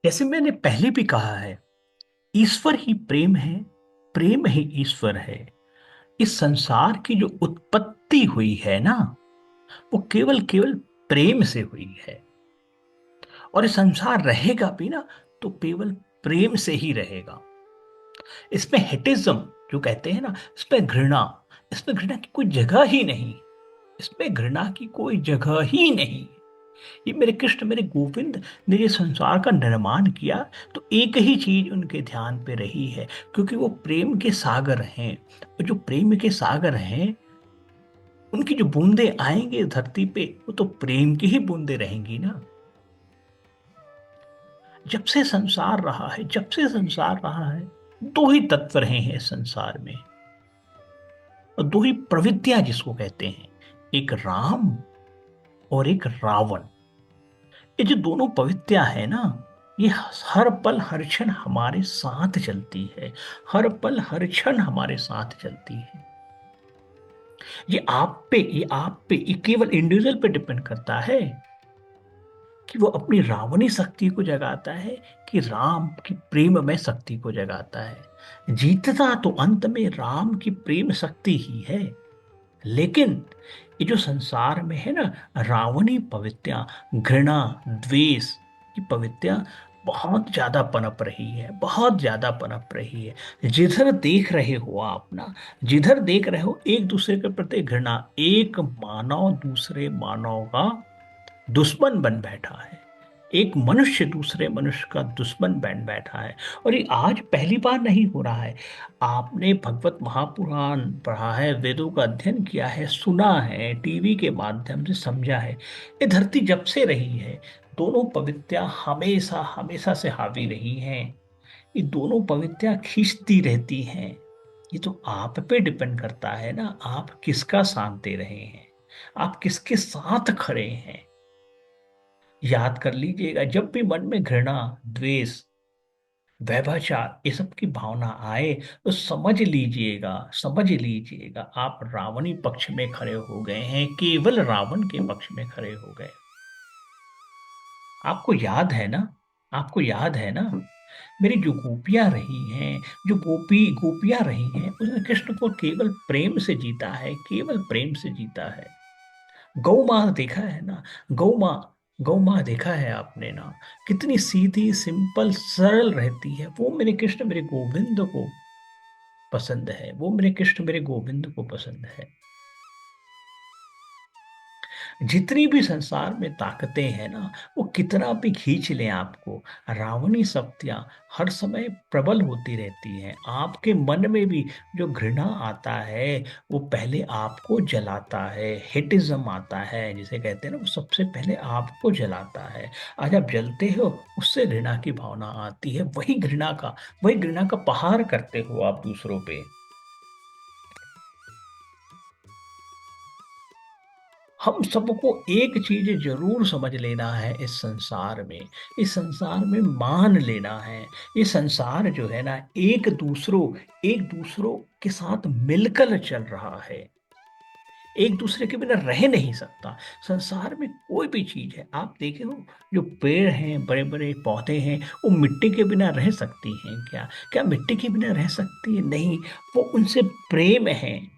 जैसे मैंने पहले भी कहा है, ईश्वर ही प्रेम ही ईश्वर है। इस संसार की जो उत्पत्ति हुई है ना, वो केवल केवल प्रेम से हुई है। और ये संसार रहेगा भी ना, तो केवल प्रेम से ही रहेगा। इसमें हेटिज्म जो कहते हैं ना, इसमें घृणा की कोई जगह ही नहीं। इसमें घृणा की कोई जगह ही नहीं। ये मेरे कृष्ण, मेरे गोविंद ने ये संसार का निर्माण किया, तो एक ही चीज उनके ध्यान पे रही है, क्योंकि वो प्रेम के सागर हैं। और जो प्रेम के सागर हैं, उनकी जो बूंदे आएंगे धरती पे, वो तो प्रेम की ही बूंदे रहेंगी ना। जब से संसार रहा है, दो ही तत्व रहे हैं इस संसार में, और दो ही प्रवृत्तियां जिसको कहते हैं, एक राम और एक रावण। ये जो दोनों प्रवृत्तियां है ना, ये हर पल हर क्षण हमारे साथ चलती है। हर पल हर क्षण हमारे साथ चलती है। ये केवल इंडिविजुअल पे डिपेंड करता है कि वो अपनी रावणी शक्ति को जगाता है कि राम की प्रेममय शक्ति को जगाता है। जीतता तो अंत में राम की प्रेम शक्ति ही है। लेकिन ये जो संसार में है ना, रावणी प्रवृत्तियां, घृणा, द्वेष की प्रवृत्तियां बहुत ज्यादा पनप रही है, बहुत ज्यादा पनप रही है। जिधर देख रहे हो आप ना, जिधर देख रहे हो, एक दूसरे के प्रति घृणा। एक मानव दूसरे मानव का दुश्मन बन बैठा है। एक मनुष्य दूसरे मनुष्य का दुश्मन बन बैठा है। और ये आज पहली बार नहीं हो रहा है। आपने भगवत महापुराण पढ़ा है, वेदों का अध्ययन किया है, सुना है, टीवी के माध्यम से समझा है। ये धरती जब से रही है, दोनों पवित्रियां हमेशा हमेशा से हावी रही हैं। ये दोनों पवित्रियां खींचती रहती हैं। ये तो आप पे डिपेंड करता है ना, आप किसका साथ दे रहे हैं, आप किसके साथ खड़े हैं। याद कर लीजिएगा, जब भी मन में घृणा, द्वेष, व्यभिचार ये सब की भावना आए, तो समझ लीजिएगा आप रावणी पक्ष में खड़े हो गए हैं, केवल रावण के पक्ष में खड़े हो गए। आपको याद है ना, आपको याद है ना, मेरी जो गोपियां रही हैं, जो गोपियां रही हैं, उसने कृष्ण को केवल प्रेम से जीता है, केवल प्रेम से जीता है। गौ माँ देखा है ना, गौ माँ गौ माँ देखा है आपने ना, कितनी सीधी, सिंपल, सरल रहती है। वो मेरे कृष्ण, मेरे गोविंद को पसंद है। वो मेरे कृष्ण, मेरे गोविंद को पसंद है। जितनी भी संसार में ताकतें हैं ना, वो कितना भी खींच लें आपको, रावणी शक्तियां हर समय प्रबल होती रहती हैं। आपके मन में भी जो घृणा आता है, वो पहले आपको जलाता है। हेटिज्म आता है जिसे कहते हैं ना, वो सबसे पहले आपको जलाता है। आज आप जलते हो, उससे घृणा की भावना आती है। वही घृणा का पहाड़ करते हो आप दूसरों पे। हम सबको एक चीज जरूर समझ लेना है इस संसार में मान लेना है। ये संसार जो है ना, एक दूसरों के साथ मिलकर चल रहा है। एक दूसरे के बिना रह नहीं सकता। संसार में कोई भी चीज है, आप देखे हो, जो पेड़ हैं, बड़े बड़े पौधे हैं, वो मिट्टी के बिना रह सकती हैं क्या? क्या मिट्टी के बिना रह सकती है? नहीं। वो उनसे प्रेम है।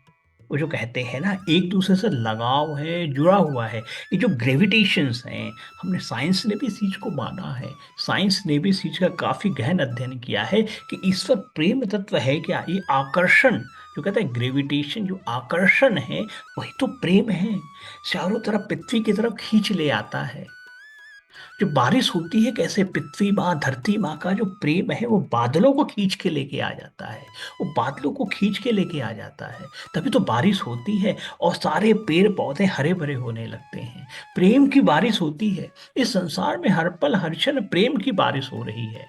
वो जो कहते हैं ना, एक दूसरे से लगाव है, जुड़ा हुआ है। ये जो ग्रेविटेशंस हैं, हमने साइंस ने भी इस चीज को माना है। साइंस ने भी इस चीज का काफी गहन अध्ययन किया है कि ईश्वर प्रेम तत्व है क्या। ये आकर्षण जो कहते हैं, ग्रेविटेशन, जो आकर्षण है, वही तो प्रेम है। चारों तरफ पृथ्वी की तरफ खींच ले आता है। जो बारिश होती है, कैसे पृथ्वी माँ, धरती माँ का जो प्रेम है, वो बादलों को खींच के लेके आ जाता है। वो बादलों को खींच के लेके आ जाता है। तभी तो बारिश होती है और सारे पेड़ पौधे हरे भरे होने लगते हैं। प्रेम की बारिश होती है। इस संसार में हर पल हर क्षण प्रेम की बारिश हो रही है।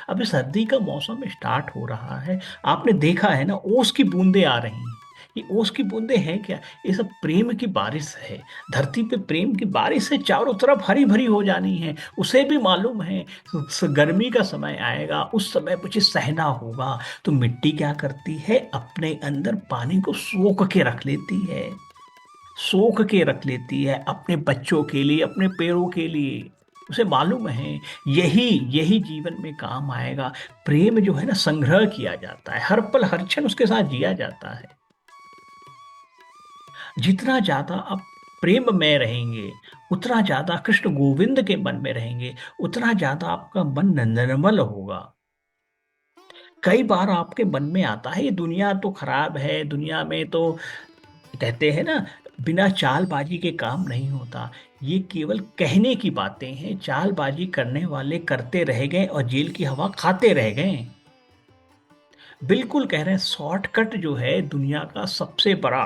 अभी सर्दी का मौसम स्टार्ट हो रहा है। आपने देखा है ना, ओस की बूंदें आ रही हैं। ये ओस की बूंदें हैं क्या? ये सब प्रेम की बारिश है। धरती पे प्रेम की बारिश है, चारों तरफ हरी भरी हो जानी है। उसे भी मालूम है गर्मी का समय आएगा, उस समय मुझे सहना होगा। तो मिट्टी क्या करती है? अपने अंदर पानी को सोख के रख लेती है। सोख के रख लेती है अपने बच्चों के लिए, अपने पेड़ों के लिए। उसे मालूम है यही यही जीवन में काम आएगा। प्रेम जो है ना संग्रह किया जाता है, हर पल हर क्षण उसके साथ जिया जाता है। जितना ज्यादा आप प्रेम में रहेंगे, उतना ज्यादा कृष्ण गोविंद के मन में रहेंगे, उतना ज्यादा आपका मन निर्मल होगा। कई बार आपके मन में आता है ये दुनिया तो खराब है, दुनिया में तो कहते हैं ना बिना चालबाजी के काम नहीं होता। ये केवल कहने की बातें हैं, चालबाजी करने वाले करते रह गए और जेल की हवा खाते रह गए। बिल्कुल कह रहे हैं, शॉर्टकट जो है दुनिया का सबसे बड़ा,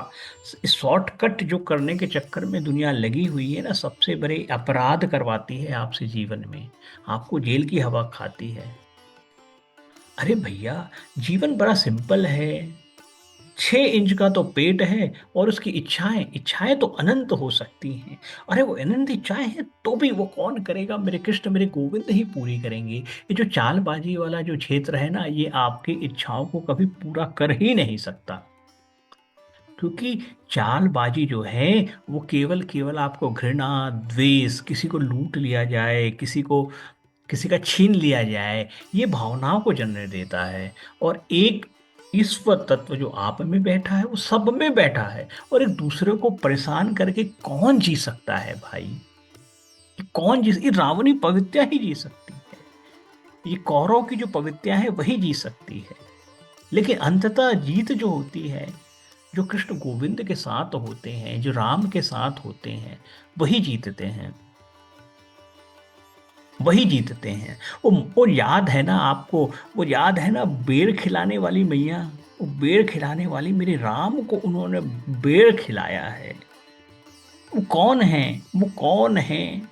शॉर्टकट जो करने के चक्कर में दुनिया लगी हुई है ना, सबसे बड़े अपराध करवाती है आपसे जीवन में, आपको जेल की हवा खाती है। अरे भैया, जीवन बड़ा सिंपल है। 6 इंच का तो पेट है और उसकी इच्छाएं इच्छाएं तो अनंत हो सकती हैं। अरे वो अनंत इच्छाएं हैं तो भी वो कौन करेगा, मेरे कृष्ण मेरे गोविंद ही पूरी करेंगे। ये जो चालबाजी वाला जो क्षेत्र है ना, ये आपकी इच्छाओं को कभी पूरा कर ही नहीं सकता। क्योंकि चालबाजी जो है वो केवल केवल आपको घृणा, द्वेष, किसी को लूट लिया जाए, किसी का छीन लिया जाए, ये भावनाओं को जन्म देता है। और एक ईश्वर तत्व जो आप में बैठा है वो सब में बैठा है, और एक दूसरे को परेशान करके कौन जी सकता है भाई? कौन जी, ये रावणी पवित्रा ही जी सकती है, ये कौरव की जो पवित्रा है वही जी सकती है। लेकिन अंततः जीत जो होती है, जो कृष्ण गोविंद के साथ होते हैं, जो राम के साथ होते हैं, वही जीतते हैं, वही जीतते हैं। वो याद है ना आपको, वो याद है ना बेर खिलाने वाली मैया, वो बेर खिलाने वाली मेरे राम को उन्होंने बेर खिलाया है। वो कौन है? वो कौन है?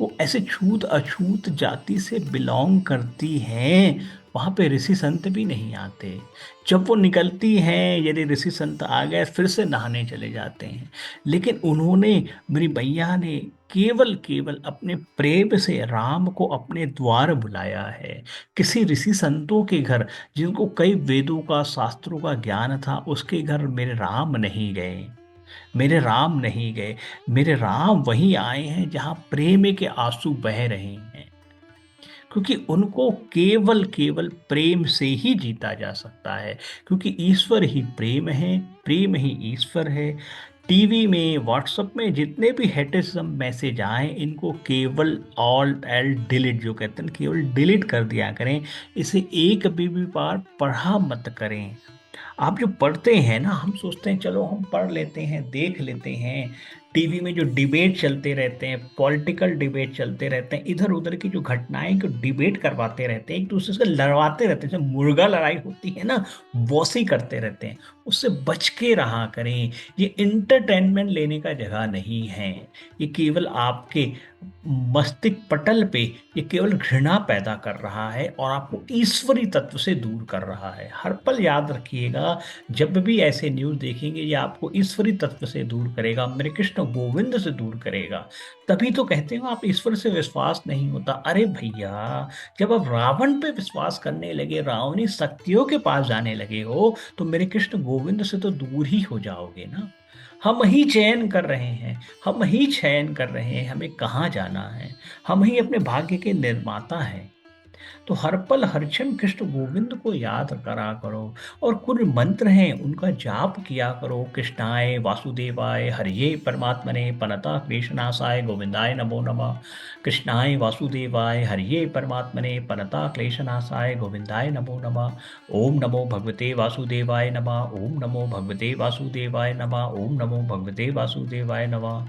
वो ऐसे छूत अछूत जाति से बिलोंग करती हैं, वहां पे ऋषि संत भी नहीं आते। जब वो निकलती हैं, यदि ऋषि संत आ गए फिर से नहाने चले जाते हैं। लेकिन उन्होंने, मेरी मैया ने केवल केवल अपने प्रेम से राम को अपने द्वार बुलाया है। किसी ऋषि संतों के घर, जिनको कई वेदों का शास्त्रों का ज्ञान था, उसके घर मेरे राम नहीं गए, मेरे राम नहीं गए। मेरे राम वहीं आए हैं जहां प्रेम के आंसू बह रहे हैं, क्योंकि उनको केवल केवल प्रेम से ही जीता जा सकता है। क्योंकि ईश्वर ही प्रेम है, प्रेम ही ईश्वर है। टीवी में, व्हाट्सएप में जितने भी हेटिज्म मैसेज आए, इनको केवल ऑल एल डिलीट जो कहते हैं, केवल डिलीट कर दिया करें। इसे एक भी बार पढ़ा मत करें। आप जो पढ़ते हैं ना, हम सोचते हैं चलो हम पढ़ लेते हैं, देख लेते हैं। टीवी में जो डिबेट चलते रहते हैं, पॉलिटिकल डिबेट चलते रहते हैं, इधर उधर की जो घटनाएं को डिबेट करवाते रहते हैं, एक दूसरे से लड़वाते रहते हैं, जैसे मुर्गा लड़ाई होती है ना, वैसे ही करते रहते हैं। उससे बच के रहा करें। ये इंटरटेनमेंट लेने का जगह नहीं है। ये केवल आपके मस्तिष्क पटल पे ये केवल घृणा पैदा कर रहा है और आपको ईश्वरी तत्व से दूर कर रहा है। हर पल याद रखिएगा, जब भी ऐसे न्यूज़ देखेंगे, ये आपको ईश्वरी तत्व से दूर करेगा, मेरे कृष्ण गोविंद से दूर करेगा। तभी तो कहते हो आप ईश्वर से विश्वास नहीं होता। अरे भैया, जब आप रावण पे विश्वास करने लगे, रावणी शक्तियों के पास जाने लगे हो, तो मेरे कृष्ण गोविंद से तो दूर ही हो जाओगे ना। हम ही चयन कर रहे हैं, हम ही चयन कर रहे हैं हमें कहाँ जाना है। हम ही अपने भाग्य के निर्माता हैं। तो हर पल हर क्षण कृष्ण गोविंद को याद करा करो, और कुछ मंत्र हैं उनका जाप किया करो। कृष्णाय वासुदेवाय हरिये परमात्मने प्रणता क्लेशनाशाय गोविंदाय नमो नमः। कृष्णाय वासुदेवाय हरिये परमात्मने प्रणता क्लेशनाशाय गोविंदाय नमो नमः। ओम नमो भगवते वासुदेवाय नमः। ओम नमो भगवते वासुदेवाय नमः। ओम नमो भगवते वासुदेवाय नमः।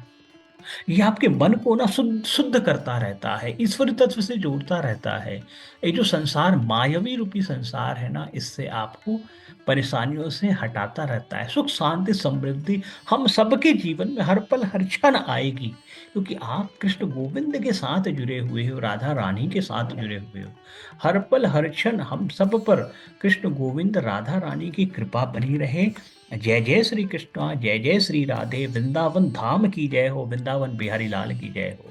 ये आपके मन को ना शुद्ध शुद्ध करता रहता है, ईश्वरी तत्व से जोड़ता रहता है। ये जो संसार, मायावी रूपी संसार है ना, इससे आपको परेशानियों से हटाता रहता है। सुख शांति समृद्धि हम सबके जीवन में हर पल हर क्षण आएगी, क्योंकि आप कृष्ण गोविंद के साथ जुड़े हुए हो, राधा रानी के साथ जुड़े हुए हो। हर पल हर क्षण हम सब पर कृष्ण गोविंद राधा रानी की कृपा बनी रहे। जय जय श्री कृष्णा, जय जय श्री राधे, वृंदावन धाम की जय हो, वृंदावन बिहारी लाल की जय हो।